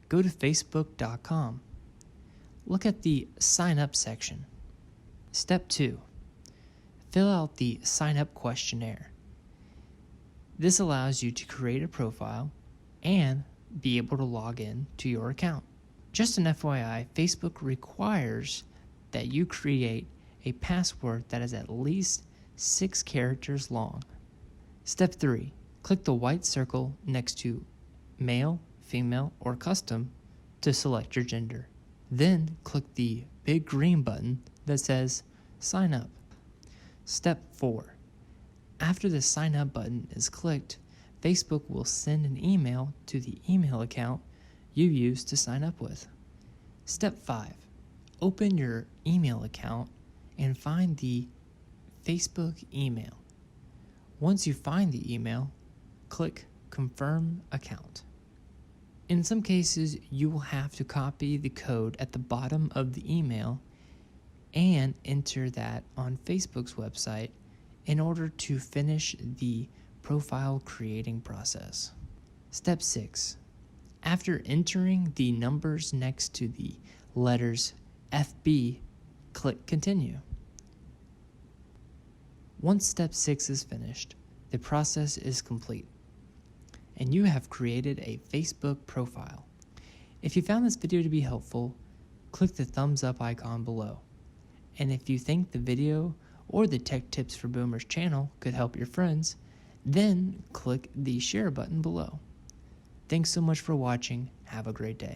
go to facebook.com. Look at the Sign Up section. Step 2. Fill out the Sign Up questionnaire. This allows you to create a profile and be able to log in to your account. Just an FYI, Facebook requires that you create a password that is at least 6 characters long. Step 3. Click the white circle next to male, female, or custom to select your gender. Then click the big green button that says Sign Up. Step 4. After the Sign Up button is clicked, Facebook will send an email to the email account you used to sign up with. Step 5. Open your email account and find the Facebook email. Once you find the email, click Confirm Account. In some cases, you will have to copy the code at the bottom of the email and enter that on Facebook's website in order to finish the profile creating process. Step 6. After entering the numbers next to the letters FB, click Continue. Once step 6 is finished, the process is complete, and you have created a Facebook profile. If you found this video to be helpful, click the thumbs up icon below. And if you think the video or the Tech Tips for Boomers channel could help your friends, then click the share button below. Thanks so much for watching. Have a great day.